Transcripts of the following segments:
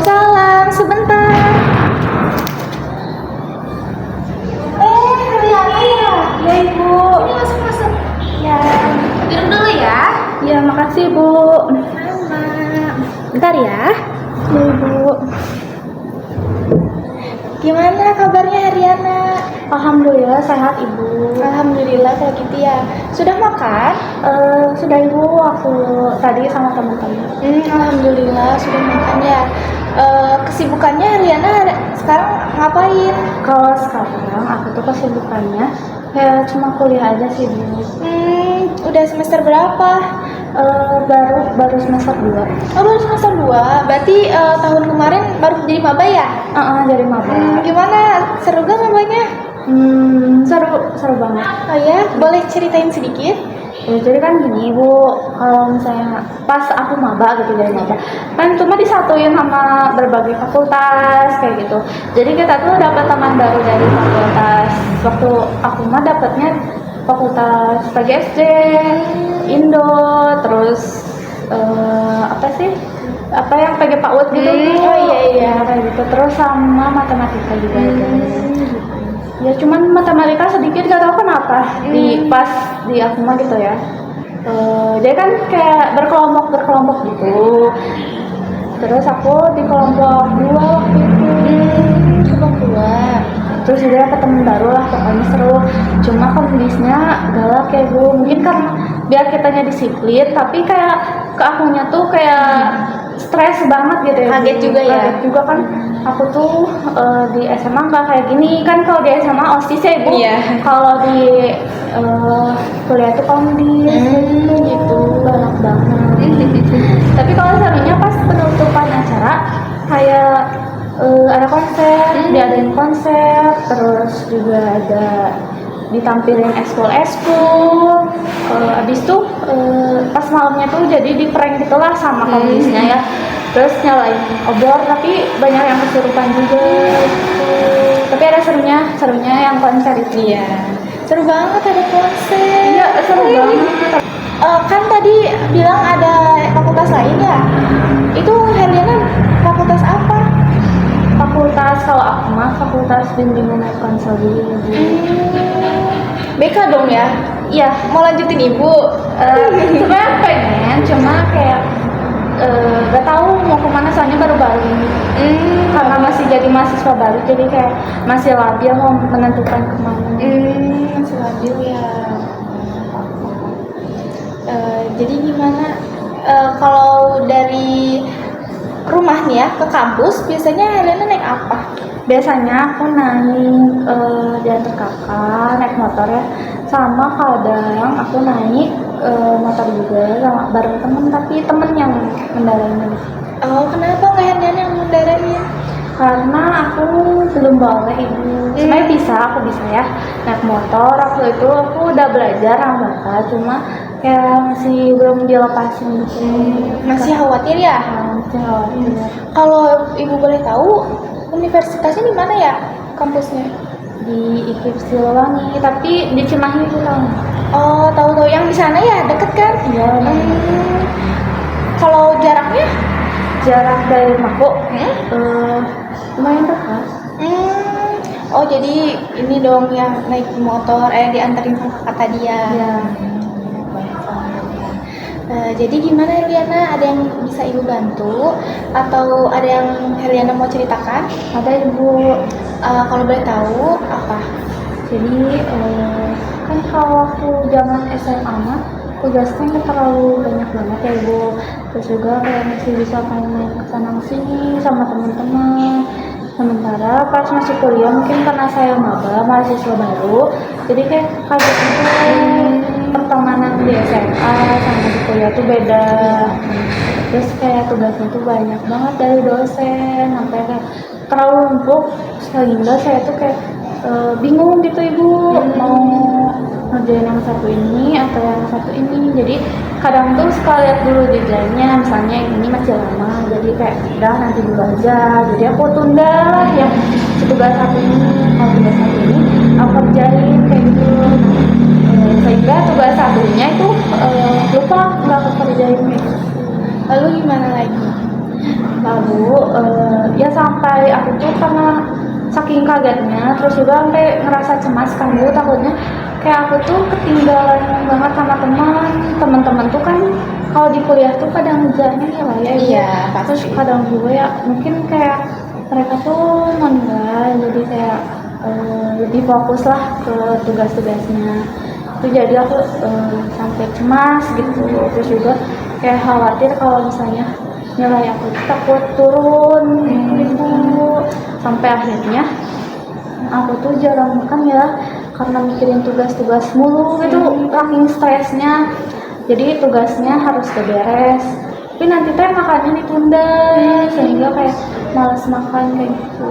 Waalaikumsalam, sebentar. Riana ya? Ya Ibu. Ini masuk. Ya. Duduk dulu ya. Ya, makasih Bu. Sama. Bentar ya. Ya Ibu. Gimana kabarnya Riana? Alhamdulillah sehat Ibu. Alhamdulillah kalau gitu ya. Sudah makan? Sudah Ibu, aku tadi sama teman-teman. Alhamdulillah sudah makan ya. Kesibukannya Riana sekarang ngapain? Kalau sekarang aku tuh kesibukannya ya cuma kuliah aja sih Bu. Udah semester berapa? Baru semester 2. Oh, baru semester 2. Berarti tahun kemarin baru jadi maba ya? Jadi maba. Gimana? Seru gak mabanya? Seru banget. Oh ya, boleh ceritain sedikit? Ya, jadi kan gini Bu, kalau misalnya pas aku maba gitu dari maba, kan cuma disatuin sama berbagai fakultas kayak gitu. Jadi kita tuh dapat teman baru dari fakultas. Waktu aku mah dapatnya fakultas PGSD, Indo, terus apa yang PG PAUD gitu. Oh iya kayak gitu. Terus sama matematika juga ada. Ya cuman matematika sedikit gak tau kenapa pas di aku mah gitu ya. Jadi kan kayak berkelompok gitu. Terus aku di kelompok 2 waktu itu. Kelompok 2. Terus juga dapet temen baru lah, pokoknya seru. Cuma kondisinya galak ya Bu. Mungkin karena biar kitanya disiplin, tapi kayak ke akunya tuh kayak stres banget gitu ya. Kaget juga ya. Kaget juga kan. Aku tuh di SMA nggak kayak gini kan. Kalau di SMA OSIS ya Bu. Iya. Kalau di kuliah tuh kondis gitu, galak banget. Tapi kalau serunya pas penutupan acara kayak ada konser, diadain konser, terus juga ada ditampilin ekskul. Abis itu pas malamnya tuh jadi di prank gitulah sama komunisnya ya. Terus nyalain obor, tapi banyak yang kesurupan juga. Tapi ada serunya yang konser itu. Iya. Seru banget ada konser. Iya, seru banget. Kan tadi bilang ada fakultas lain ya? Itu Herdiana fakultas apa? Fakultas, kalau aku mah fakultas bimbingan dan konseling. BK dong ya? Iya. Mau lanjutin Ibu? Sebenarnya pengen, cuma kayak gak tahu mau kemana soalnya baru balik. Karena masih jadi mahasiswa baru, jadi kayak masih labil mau menentukan kemana. Masih labil ya. Jadi gimana kalau dari rumah nih ya ke kampus biasanya Helena naik apa? Biasanya aku naik diantar kakak, naik motor ya, sama kadang aku naik motor juga sama bareng temen, tapi temen yang mendarain. Oh, kenapa nggak Helena yang mendarain? Karena aku belum boleh Ibu. Sebenarnya aku bisa ya naik motor. Aku udah belajar nambah, cuma ya masih belum dilepasin gitu. Masih khawatir ya? Masih khawatir. Kalau Ibu boleh tahu universitasnya di mana ya kampusnya? Di IKIP Siliwangi, tapi di Cimahi itu tahu. Oh, tahu yang di sana ya, deket kan? Iya. Kalau jaraknya? Jarak dari rumahku lumayan dekat. Oh, jadi ini dong yang naik motor diantarin sama kakak tadi ya? Iya. Jadi gimana Heliana? Ada yang bisa Ibu bantu? Atau ada yang Heliana mau ceritakan? Ada Ibu. Kalau boleh tahu apa? Jadi kan kalau waktu zaman SMA mah tugasnya nggak terlalu banyak banget ya Ibu. Terus juga kayak masih bisa main kesana sini sama teman-teman. Sementara pas masih kuliah mungkin karena saya maba, mahasiswa baru, jadi kayak kaget gitu. Pertemanan di SMA sama di kuliah tuh beda. Terus kayak tugasnya tuh banyak banget dari dosen, sampai kayak terlalu numpuk sehingga saya tuh kayak bingung gitu Ibu, mau ngerjain yang satu ini atau yang satu ini. Jadi kadang tuh suka lihat dulu deadline-nya, misalnya ini masih lama, jadi kayak udah nanti dulu aja. Jadi aku tunda yang tugas satu ini, kalau tugas satu ini aku kerjain kayak gitu. Sehingga tugas satunya itu lupa nggak aku kerjain. Lalu gimana lagi? Lalu sampai aku tuh karena saking kagetnya, terus juga sampai ngerasa cemas kan Bu, takutnya kayak aku tuh ketinggalan banget sama teman-teman tuh kan kalau di kuliah tuh kadang ngejarnya nilai ya Bu. Iya, Terus pasti. kadang juga ya mungkin kayak mereka tuh nonton, jadi kayak lebih fokus lah ke tugas-tugasnya. Itu jadi aku sampai cemas gitu. Terus juga kayak khawatir kalau misalnya nilai aku tuh takut turun gitu. Sampai akhirnya aku tuh jarang makan ya karena mikirin tugas-tugas mulu gitu, saking stresnya. Jadi tugasnya harus beres, tapi nanti teh makannya ditunda sehingga kayak males makan kayak gitu.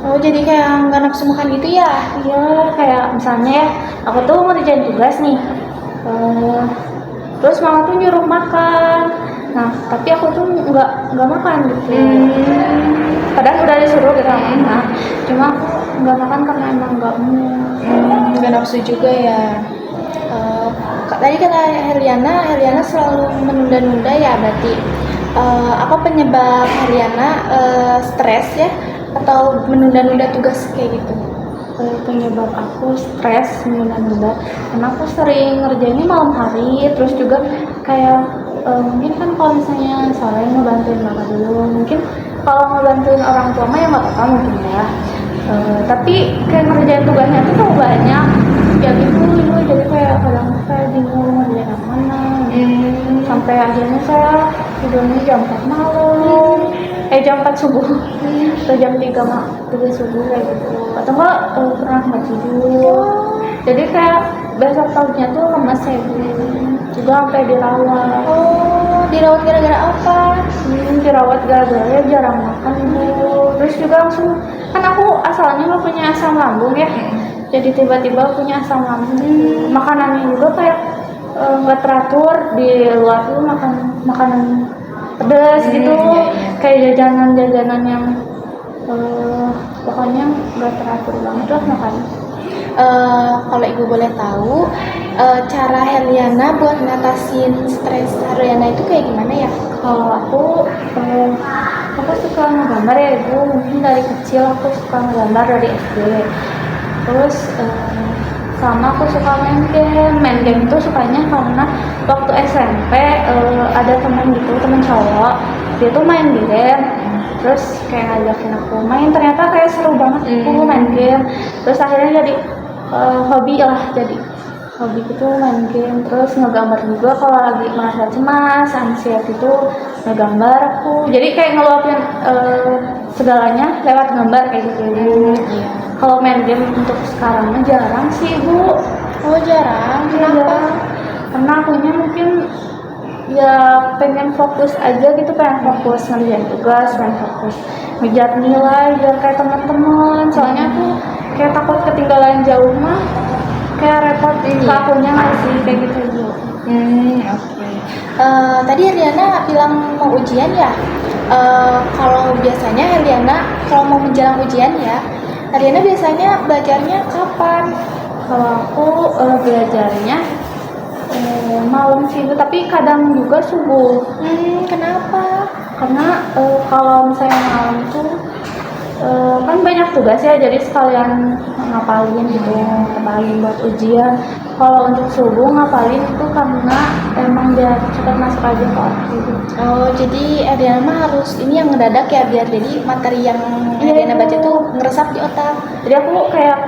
Oh, jadi kayak nggak nafsu makan gitu ya? Iya, kayak misalnya ya aku tuh ngerjain tugas nih, terus mama tuh nyuruh makan, nah tapi aku tuh nggak makan gitu. Padahal udah disuruh gitu sama mama, cuma aku nggak makan karena emang nggak mau. Nggak nafsu juga ya. Tadi kata Heliana selalu menunda-nunda ya, berarti apa penyebab Heliana stres ya atau menunda-nunda tugas kayak gitu? Penyebab aku stres menunda-nunda karena aku sering ngerjainnya malam hari, terus juga kayak mungkin kan kalau misalnya sore ngebantuin bapak dulu, mungkin kalau ngebantuin orang tua mah ya nggak apa-apa mungkin ya. Tapi kayak ngerjain tugasnya tuh terlalu banyak ya gitu, jadi kayak kadang saya bingung ngerjain yang mana. Sampai akhirnya saya tidurnya jam 4 malam, jam 4 subuh atau jam 3 subuh kayak gitu, atau enggak pernah nggak tidur. Jadi kayak besok paginya tuh lemas saya juga sampai dirawat. Oh, dirawat gara-gara apa? Dirawat gara-gara ya jarang makan Bu. Terus juga langsung, kan aku asalnya nggak punya asam lambung ya, jadi tiba-tiba punya asam lambung. Makanannya juga kayak nggak teratur, di luar tuh makan makanan pedas gitu, kayak jajanan yang pokoknya nggak teratur banget lah makan. Kalau ibu boleh tahu, cara Heliana buat ngatasin stres Heliana itu kayak gimana ya? Kalau aku suka ngegambar ya Ibu, mungkin dari kecil aku suka ngegambar dari SD. Terus sama aku suka main game itu sukanya karena waktu SMP ada teman cowok, dia tuh main game, terus kayak ngajakin aku main, ternyata kayak seru banget aku main game. Terus akhirnya jadi hobi gitu main game, terus ngegambar juga kalau lagi merasa cemas, anxiety itu ngegambar aku, jadi kayak ngeluapin segalanya lewat gambar kayak gitu Ibu. Kalau main game untuk sekarang jarang sih Bu. Oh, jarang? Kenapa? Karena akunya mungkin ya pengen fokus aja gitu, pengen fokus ngerjain tugas, pengen fokus ngejar nilai biar kayak teman-teman. Soalnya aku kayak takut ketinggalan jauh mah, kayak repot ke akunya nggak sih kayak gitu Bu. Oke. Tadi Heliana bilang mau ujian ya. Kalau biasanya Heliana kalau mau menjelang ujian ya, Heliana biasanya belajarnya kapan? Kalau aku belajarnya malam sih Bu, tapi kadang juga subuh. Kenapa? Karena kalau misalnya malam tuh kan banyak tugas ya, jadi sekalian ngapalin gitu, ngapalin buat ujian. Kalau untuk subuh ngapalin itu karena emang biar cepat masuk aja ke otak gitu. Oh, jadi Heliana mah harus ini yang ngedadak ya, biar jadi materi yang Heliana baca tuh ngeresap di otak. Jadi aku kayak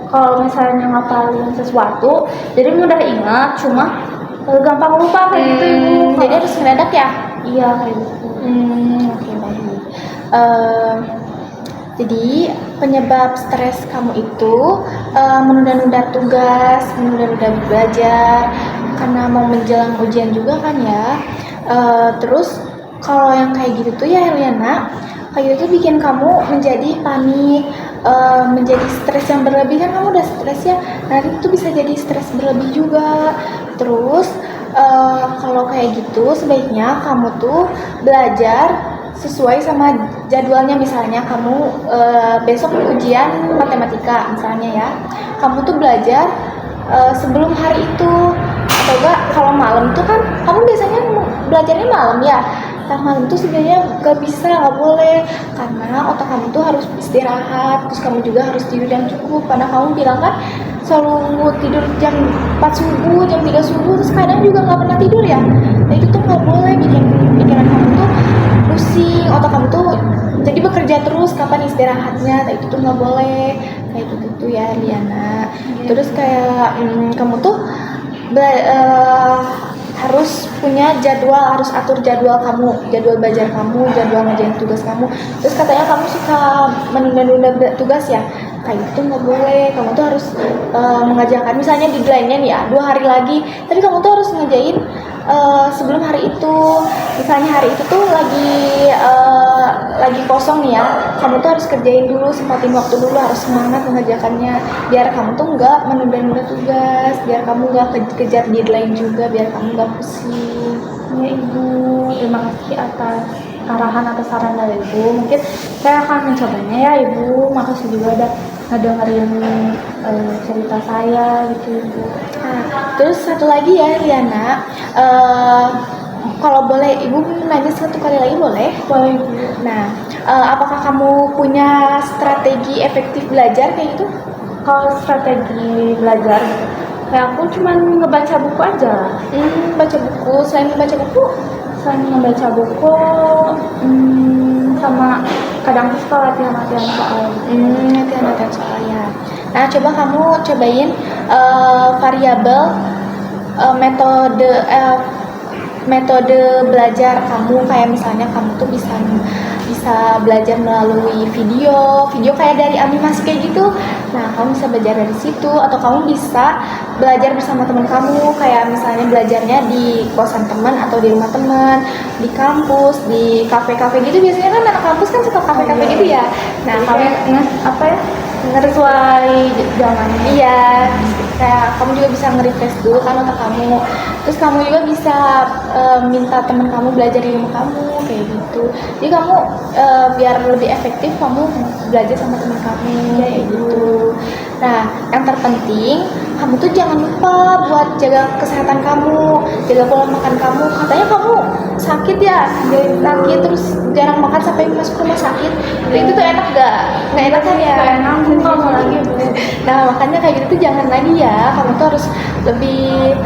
kalau misalnya ngapalin sesuatu jadi mudah ingat, cuma gampang lupa kayak gitu Ibu. Jadi harus ngedadak ya? Iya kayak gitu. Oke, baik. Jadi penyebab stres kamu itu menunda-nunda tugas, menunda-nunda belajar karena mau menjelang ujian juga kan ya. Terus kalau yang kayak gitu tuh ya Heliana, kayak gitu tuh bikin kamu menjadi panik, menjadi stres yang berlebih. Kan kamu udah stres ya, nanti itu bisa jadi stres berlebih juga. Terus kalau kayak gitu sebaiknya kamu tuh belajar sesuai sama jadwalnya. Misalnya kamu besok ujian matematika misalnya ya, kamu tuh belajar sebelum hari itu. Atau enggak kalau malam tuh kan kamu biasanya belajarnya malam ya, tengah malam tuh sebenarnya gak bisa, gak boleh, karena otak kamu tuh harus istirahat, terus kamu juga harus tidur yang cukup, karena kamu bilang kan selalu tidur jam 4 subuh, jam 3 subuh, terus kadang juga gak pernah tidur ya. Nah itu tuh gak boleh, bikin pikiran kamu tuh pusing, otak kamu tuh jadi bekerja terus, kapan istirahatnya. Nah itu tuh nggak boleh kayak gitu tuh ya Liana. Terus kayak kamu tuh harus punya jadwal, harus atur jadwal kamu, jadwal belajar kamu, jadwal ngerjain tugas kamu. Terus katanya kamu suka menunda-nunda tugas ya, kayak gitu nggak boleh. Kamu tuh harus mengerjakan, misalnya deadline-nya nih ya 2 hari lagi, tapi kamu tuh harus ngerjain sebelum hari itu. Misalnya hari itu tuh lagi kosong nih ya, kamu tuh harus kerjain dulu, sempatin waktu dulu, harus semangat mengerjakannya, biar kamu tuh nggak menunda-nunda tugas, biar kamu nggak kejar deadline juga, biar kamu nggak pusing. Ya Ibu, terima kasih atas arahan atau saran dari Ibu. Mungkin saya akan mencobanya ya Ibu. Makasih juga udah ngedengerin cerita saya gitu Ibu. Nah, terus satu lagi ya Liana, kalau boleh Ibu nanya satu kali lagi boleh? Boleh Ibu. Nah, apakah kamu punya strategi efektif belajar kayak gitu? Kalau strategi belajar gitu, kayak aku cuman ngebaca buku aja. Baca buku, selain membaca buku? Selain membaca buku, sama kadang suka latihan-latihan soal. Latihan-latihan soalnya. Nah, coba kamu cobain variabel metode belajar kamu, kayak misalnya kamu tuh bisa belajar melalui video kayak dari animasi kayak gitu. Nah, kamu bisa belajar dari situ, atau kamu bisa belajar bersama teman kamu, kayak misalnya belajarnya di kosan teman atau di rumah teman, di kampus, di kafe-kafe gitu. Biasanya kan anak kampus kan suka kafe-kafe gitu ya. Nah, kamu sesuai zamannya. iya, kayak kamu juga bisa nge-refresh dulu kan otak kamu. Terus kamu juga bisa minta teman kamu belajar di rumah kamu kayak gitu. Jadi kamu biar lebih efektif kamu belajar sama teman kamu kayak gitu. Nah, yang terpenting kamu tuh jangan lupa buat jaga kesehatan kamu, jaga pola makan kamu. Katanya kamu sakit ya, sakit terus jarang makan sampai masuk rumah sakit. Itu tuh enak gak? Nggak enak kan ya? Enak, kamu lagi Bu. Nah, makanya kayak gitu tuh jangan lagi ya. Kamu tuh harus lebih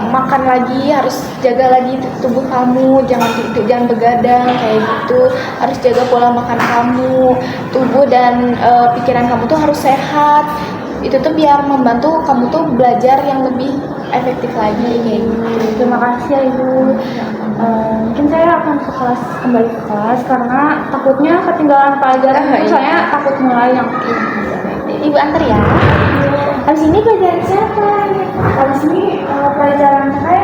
makan lagi, harus jaga lagi tubuh kamu, jangan begadang kayak gitu. Harus jaga pola makan kamu, tubuh dan pikiran kamu tuh harus sehat. Itu tuh biar membantu kamu tuh belajar yang lebih efektif lagi kayak gitu. Terima kasih ya Ibu. Mungkin saya akan kembali ke kelas karena takutnya ketinggalan pelajaran. Saya takut mulai yang Ibu antar ya. Habis ini pelajaran siapa? habis ini pelajaran saya